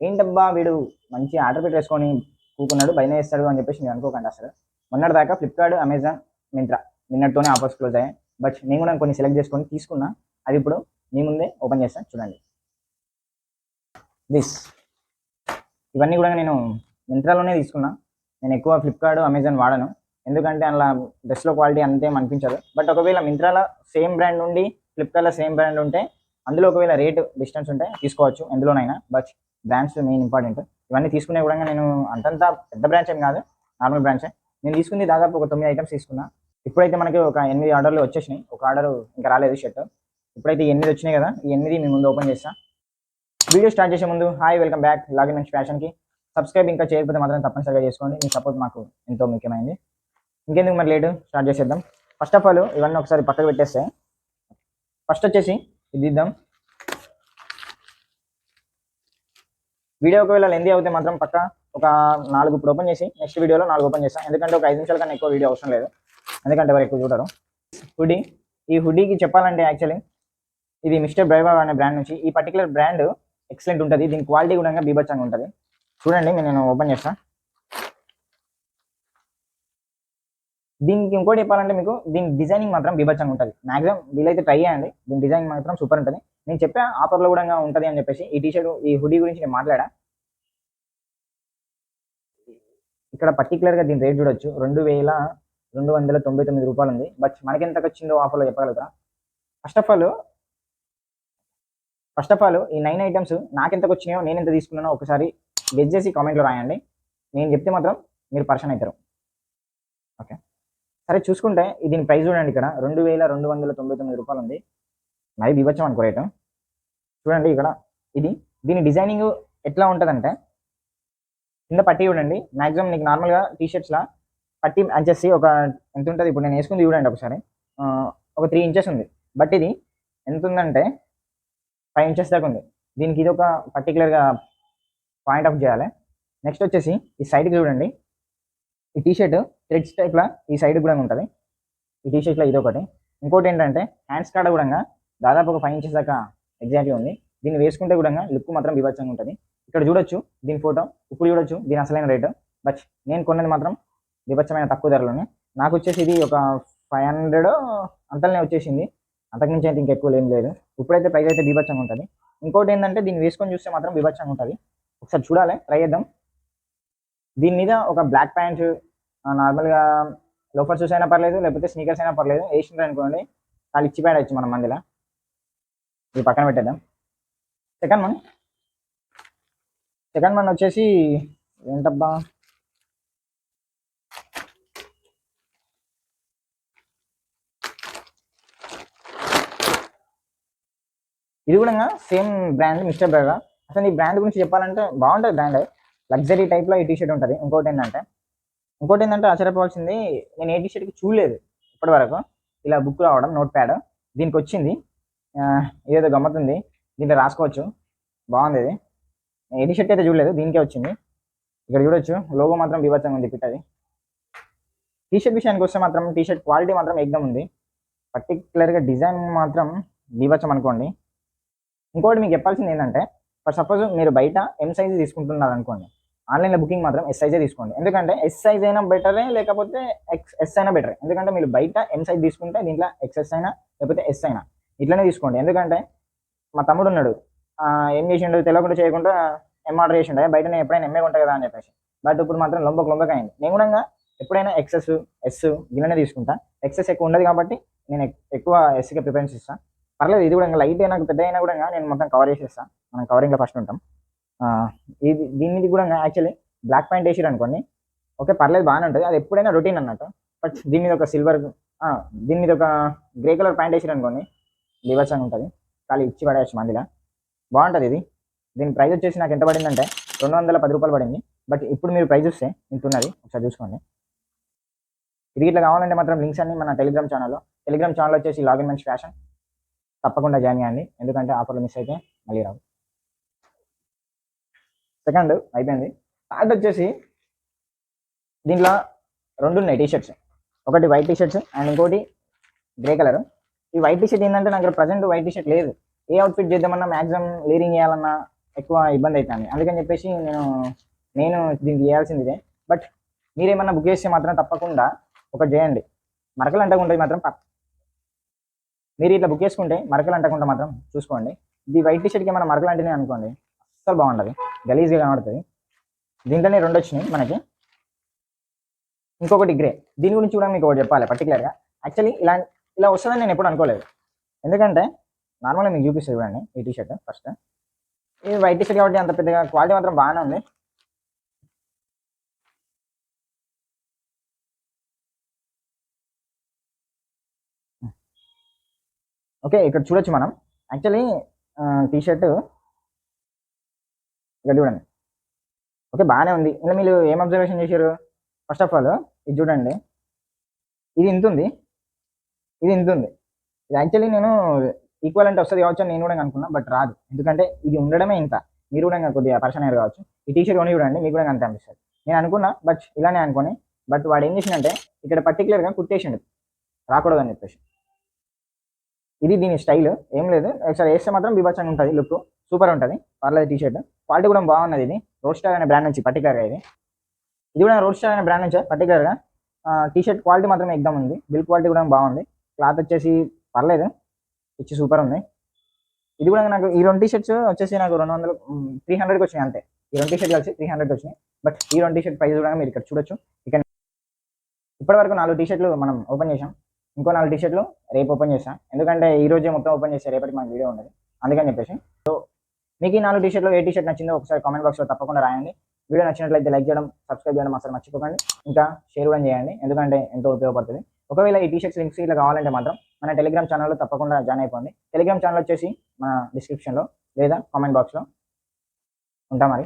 ఏంటబ్బా వీడు మంచి ఆర్డర్ పెట్టేసుకొని కూకున్నాడు బయనే వేస్తాడు అని చెప్పేసి నేను అనుకోకండి అసలు. మొన్నటి దాకా ఫ్లిప్కార్ట్, అమెజాన్, మింత్రా నిన్నటితోనే ఆఫర్స్ క్లోజ్ అయ్యాయి. బట్ నేను కూడా కొన్ని సెలెక్ట్ చేసుకొని తీసుకున్నా. అది ఇప్పుడు మీ ముందే ఓపెన్ చేస్తాను చూడండి. దిస్ ఇవన్నీ కూడా నేను మింత్రాలోనే తీసుకున్నా. నేను ఎక్కువ ఫ్లిప్కార్ట్, అమెజాన్ వాడను. ఎందుకంటే అలా డ్రెస్లో క్వాలిటీ అంతేం అనిపించదు. బట్ ఒకవేళ మింత్రాలో సేమ్ బ్రాండ్ నుండి ఫ్లిప్కార్ట్లో సేమ్ బ్రాండ్ ఉంటే అందులో ఒకవేళ రేటు డిస్టెన్స్ ఉంటే తీసుకోవచ్చు ఎందులోనైనా. But brands main important. ఇవన్నీ తీసుకునే కూడా నేను అంతంత పెద్ద బ్రాండ్స్ ఏం కాదు, నార్మల్ బ్రాండ్సే. నేను తీసుకుంది దాదాపు ఒక 9 ఐటమ్స్ తీసుకున్నా. ఇప్పుడైతే మనకి ఒక 8 ఆర్డర్లు వచ్చేసినాయి. ఒక ఆర్డర్ ఇంకా రాలేదు షర్ట్. ఇప్పుడైతే 8 వచ్చినాయి కదా, ఈ 8 మీ ముందు ఓపెన్ చేస్తా. వీడియో స్టార్ట్ చేసే ముందు హాయ్, వెల్కమ్ బ్యాక్ లాగిన్ మంచి ఫ్యాషన్కి. సబ్స్క్రైబ్ ఇంకా చేయకపోతే మాత్రం తప్పనిసరిగా చేసుకోండి. మీ సపోర్ట్ మాకు ఎంతో ముఖ్యమైనది. ఇంకెందుకు మరి లేటు, స్టార్ట్ చేసేద్దాం. ఫస్ట్ ఆఫ్ ఆల్ ఇవన్నీ ఒకసారి పక్కకు పెట్టేస్తే ఫస్ట్ వచ్చేసి ఇది ఇద్దాం. వీడియో ఒకవేళ లెందీ అవుతే మాత్రం పక్క ఒక 4 ఇప్పుడు ఓపెన్ చేసి నెక్స్ట్ వీడియోలో 4 ఓపెన్ చేస్తాను. ఎందుకంటే ఒక 5 నిమిషాల కన్నా ఎక్కువ వీడియో అవసరం లేదు, ఎందుకంటే ఎవరు ఎక్కువ చూడరు. హుడీ, ఈ హుడీకి చెప్పాలంటే యాక్చువల్లీ ఇది మిస్టర్ బ్రైవా అనే బ్రాండ్ నుంచి. ఈ పర్టికులర్ బ్రాండ్ ఎక్సలెంట్ ఉంటుంది. దీని క్వాలిటీ కూడా బీభత్సంగా ఉంటుంది. చూడండి, నేను ఓపెన్ చేస్తాను. దీనికి ఇంకోటి చెప్పాలంటే మీకు దీని డిజైనింగ్ మాత్రం బీభత్సంగా ఉంటుంది. మ్యాక్సిమం వీలైతే ట్రై చేయండి. దీని డిజైన్ మాత్రం సూపర్ ఉంటుంది. నేను చెప్పా ఆఫర్లో కూడా ఉంటుంది అని చెప్పేసి ఈ టీషర్ట్, ఈ హుడీ గురించి నేను మాట్లాడా. ఇక్కడ పర్టికులర్గా దీని రేట్ చూడొచ్చు, 2299 రూపాయలు ఉంది. బట్ మనకి ఎంత వచ్చిందో ఆఫర్లో చెప్పగలుగుతా. ఫస్ట్ ఆఫ్ ఆల్ ఈ 9 ఐటమ్స్ నాకు ఎంతకు వచ్చినాయో, నేను ఎంత తీసుకున్నానో ఒకసారి గెస్ చేసి కామెంట్లో రాయండి. నేను చెప్తే మాత్రం మీరు పర్సన్ అవుతారు. ఓకే, సరే చూసుకుంటే దీని ప్రైస్ చూడండి. ఇక్కడ 2299 రూపాయలు ఉంది. మరి బీభత్సం అనుకో రేటు. చూడండి ఇక్కడ దీని డిజైనింగ్ ఎట్లా ఉంటుందంటే, కింద పట్టి చూడండి. మ్యాక్సిమం నీకు నార్మల్గా టీషర్ట్స్లో పట్టి వచ్చేసి ఒక ఎంత ఉంటుంది, ఇప్పుడు నేను వేసుకుంది చూడండి ఒకసారి, ఒక 3 ఇంచెస్ ఉంది. బట్ ఇది ఎంత ఉందంటే 5 ఇంచెస్ దాకా ఉంది. దీనికి ఇది ఒక పర్టికులర్గా పాయింట్ ఆఫ్ చేయాలి. నెక్స్ట్ వచ్చేసి ఈ సైడ్కి చూడండి, ఈ టీషర్ట్ థ్రెడ్స్ టైప్లో ఈ సైడ్ కూడా ఉంటుంది. ఈ టీషర్ట్లో ఇది ఒకటి. ఇంకోటి ఏంటంటే హ్యాండ్స్ కాడ కూడా దాదాపు ఒక 5 ఇంచెస్ దాకా ఎగ్జాక్ట్గా ఉంది. దీన్ని వేసుకుంటే కూడా లుక్ మాత్రం బీభత్సంగా ఉంటుంది. ఇక్కడ చూడొచ్చు దీని ఫోటో, ఇప్పుడు చూడొచ్చు దీని అసలైన రేటు. బట్ నేను కొన్నది మాత్రం బీభత్సమైన తక్కువ ధరలోనే. నాకు వచ్చేసి ఇది ఒక 500 అంతలోనే వచ్చేసింది. అంతకుమించి అయితే ఇంకా ఎక్కువ ఏం లేదు. ఇప్పుడైతే ప్రైస్ అయితే బీభత్సంగా ఉంటుంది. ఇంకోటి ఏంటంటే దీన్ని వేసుకొని చూస్తే మాత్రం బీభత్సంగా ఉంటుంది. ఒకసారి చూడాలి, ట్రై చేద్దాం. దీని మీద ఒక బ్లాక్ ప్యాంట్, నార్మల్గా లోఫర్ షూస్ అయినా పర్లేదు, లేకపోతే స్నీకర్స్ అయినా పర్లేదు, వేసిండ్రు అనుకోండి వాళ్ళు ఇచ్చి పేడచ్చు మనం మందిలో. ఇది పక్కన పెట్టేద్దాం. సెకండ్ వన్ వచ్చేసి ఏంటబ్బా, ఇది కూడా సేమ్ బ్రాండ్ మిస్టర్ బ్రైవా. అసలు ఈ బ్రాండ్ గురించి చెప్పాలంటే బాగుంటుంది. బ్రాండ్ లగ్జరీ టైప్లో ఈ టీషర్ట్ ఉంటుంది. ఇంకోటి ఏంటంటే ఆశ్చర్యపోవాల్సింది, నేను ఏ టీషర్ట్కి చూడలేదు ఇప్పటి వరకు ఇలా బుక్ రావడం, నోట్ ప్యాడ్ దీనికి వచ్చింది. ఏదో గమ్మతుంది, దీంట్లో రాసుకోవచ్చు. బాగుంది. ఇది ఏ టీషర్ట్ అయితే చూడలేదు, దీనికే వచ్చింది. ఇక్కడ చూడొచ్చు లోగో మాత్రం బీభత్సంగా ఉంది పిట్టది. టీషర్ట్ విషయానికి వస్తే మాత్రం టీషర్ట్ క్వాలిటీ మాత్రం ఏకదం ఉంది. పర్టికులర్గా డిజైన్ మాత్రం బీభత్సం అనుకోండి. ఇంకోటి మీకు చెప్పాల్సింది ఏంటంటే, ఫర్ సపోజ్ మీరు బయట ఎం సైజ్ తీసుకుంటున్నారు అనుకోండి, ఆన్లైన్లో బుకింగ్ మాత్రం ఎస్ సైజే తీసుకోండి. ఎందుకంటే ఎస్ సైజ్ అయినా బెటరే, లేకపోతే ఎస్ అయినా బెటరే. ఎందుకంటే మీరు బయట ఎం సైజ్ తీసుకుంటే దీంట్లో ఎక్స్ఎస్ అయినా లేకపోతే ఎస్ అయినా ఇట్లనే తీసుకోండి. ఎందుకంటే మా తమ్ముడు ఉన్నాడు, ఏం చేసిండు తెలియకుండా చేయకుండా ఎం ఆర్డర్ చేసిండు. బయట నేను ఎప్పుడైనా ఎంఏ ఉంటాయి కదా అని చెప్పేసి. బట్ ఇప్పుడు మాత్రం లొంబక అయింది. నేను కూడా ఎప్పుడైనా ఎక్సెస్ ఎస్ గిన్నెనే తీసుకుంటా. ఎక్సెస్ ఎక్కువ ఉండదు కాబట్టి నేను ఎక్కువ ఎస్కి ప్రిఫరెన్స్ ఇస్తాను. పర్లేదు, ఇది కూడా లైట్ అయినా పెద్ద అయినా కూడా నేను మొత్తం కవర్ చేసేస్తాను. మనం కవరింగ్లో ఫస్ట్ ఉంటాం. దీని మీద కూడా యాక్చువల్లీ బ్లాక్ ప్యాంట్ వేసిరు అనుకోండి, ఓకే పర్లేదు, బాగానే ఉంటుంది. అది ఎప్పుడైనా రొటీన్ అన్నట్టు. బట్ దీని మీద ఒక దీని మీద ఒక గ్రే కలర్ ప్యాంట్ వేసిరు అనుకోండి, బీభత్సంగా ఉంటుంది. ఖాళీ ఇచ్చి పడేయచ్చు మందిలా. బాగుంటుంది. దీని ప్రైస్ వచ్చేసి నాకు ఎంత పడిందంటే 210 రూపాయలు పడింది. బట్ ఇప్పుడు మీరు ప్రైస్ చూస్తే ఇంత ఉన్నది, ఒకసారి చూసుకోండి. ఇది ఇట్లా కావాలంటే మాత్రం లింక్స్ అన్ని మన టెలిగ్రామ్ ఛానల్ వచ్చేసి లాగిన్ మంచి ఫ్యాషన్, తప్పకుండా జాయిన్ చేయండి. ఎందుకంటే ఆఫర్లు మిస్ అయితే మళ్ళీ రావు. సెకండ్ అయిపోయింది. థర్డ్ వచ్చేసి దీంట్లో 2 ఉన్నాయి టీషర్ట్స్. ఒకటి వైట్ టీషర్ట్స్ అండ్ ఇంకోటి గ్రే కలర్. ఈ వైట్ టీషర్ట్ ఏంటంటే నాకు ప్రజెంట్ వైట్ టీషర్ట్ లేదు. ఏ అవుట్ఫిట్ చేద్దామన్నా, మ్యాక్సిమం లేరింగ్ చేయాలన్నా, ఎక్కువ ఇబ్బంది అవుతుంది. అందుకని చెప్పేసి నేను దీనికి చేయాల్సింది ఇదే. బట్ మీరేమన్నా బుక్ చేస్తే మాత్రం తప్పకుండా ఒకటి చేయండి, మరకలు అంటకుండా మాత్రం మీరు ఇట్లా బుక్ చేసుకుంటే మరకలు అంటకుండా మాత్రం చూసుకోండి. ఇది వైట్ టీషర్ట్కి ఏమైనా మరకలు అంటేనే అనుకోండి అస్సలు బాగుంటుంది, గలీజ్గా కనబడుతుంది. దీంట్లోనే 2 వచ్చినాయి మనకి, ఇంకొకటి గ్రే. దీని గురించి కూడా మీకు ఒకటి చెప్పాలి పర్టికులర్గా. యాక్చువల్లీ ఇలా వస్తుందని నేను ఎప్పుడు అనుకోలేదు. ఎందుకంటే నార్మల్గా మీకు చూపిస్తుంది చూడండి ఈ టీషర్ట్. ఫస్ట్ ఇది వైట్ టీషర్ట్ కాబట్టి అంత పెద్దగా క్వాలిటీ మాత్రం బాగానే ఉంది. ఓకే, ఇక్కడ చూడొచ్చు మనం. యాక్చువల్లీ టీషర్ట్ ఇక్కడ చూడండి. ఓకే, బాగానే ఉంది. ఇలా మీరు ఏం అబ్జర్వేషన్ చేశారు? ఫస్ట్ ఆఫ్ ఆల్ ఇది చూడండి, ఇది ఇంత ఉంది, ఇది ఇంత ఉంది. ఇది యాక్చువల్లీ నేను ఈక్వల్ అంటే వస్తుంది కావచ్చు అని నేను కూడా అనుకున్నా, బట్ రాదు. ఎందుకంటే ఇది ఉండడమే ఇంత. మీరు కూడా కొద్దిగా పర్సన్ అయ్యారు కావచ్చు. ఈ టీషర్ట్ కొని చూడండి, మీకు కూడా అంతే అనిపిస్తుంది. నేను అనుకున్నా బట్ ఇలానే అనుకోని, బట్ వాడు ఏం చేసిందంటే ఇక్కడ పర్టికులర్గా కుట్టేసిండు రాకూడదు అని చెప్పేసి. ఇది దీని స్టైల్, ఏం లేదు. ఒకసారి వేస్తే మాత్రం బీభత్సంగా ఉంటుంది, లుక్ సూపర్ ఉంటుంది, పర్లేదు. టీషర్ట్ క్వాలిటీ కూడా బాగున్నది. ఇది రోడ్ స్టార్ అనే బ్రాండ్ నుంచి పర్టికులర్గా ఇది కూడా రోడ్ స్టార్ అనే బ్రాండ్ నుంచే పర్టికులర్గా. టీషర్ట్ క్వాలిటీ మాత్రం ఎగ్దమ్ ఉంది, బిల్ క్వాలిటీ కూడా బాగుంది. క్లాత్ వచ్చేసి పర్లేదు, ఇచ్చి సూపర్ ఉంది. ఇది కూడా నాకు ఈ 2 టీషర్ట్స్ వచ్చేసి నాకు 300కి వచ్చినాయి అంతే. ఈ 2 టీషర్ట్ కలిసి 300కి వచ్చినాయి. బట్ ఈ 2 టీషర్ట్ ప్రైస్ కూడా మీరు ఇక్కడ చూడొచ్చు. ఇక్కడ ఇప్పటివరకు 4 టీషర్ట్లు మనం ఓపెన్ చేసాం, ఇంకో 4 టీషర్ట్లు రేపు ఓపెన్ చేస్తాం. ఎందుకంటే ఈ రోజే మొత్తం ఓపెన్ చేస్తే రేపటికి మనకు వీడియో ఉండదు, అందుకని చెప్పేసి. సో మీకు ఈ 4 టీషర్ట్లో ఏ టీషర్ట్ నచ్చిందో ఒకసారి కామెంట్ బాక్స్లో తప్పకుండా రాయండి. వీడియో నచ్చినట్లయితే లైక్ చేయడం, సబ్స్క్రైబ్ చేయడం అసలు మర్చిపోకండి. ఇంకా షేర్ కూడా చేయండి, ఎందుకంటే ఎంతో ఉపయోగపడుతుంది. ఒకవేళ ఈ టీషర్ట్స్ లింక్స్ ఇట్లా కావాలంటే మాత్రం మన టెలిగ్రామ్ ఛానల్లో తప్పకుండా జాయిన్ అయిపోండి. టెలిగ్రామ్ ఛానల్ వచ్చేసి మన డిస్క్రిప్షన్లో లేదా కామెంట్ బాక్స్లో ఉంటాం మరి.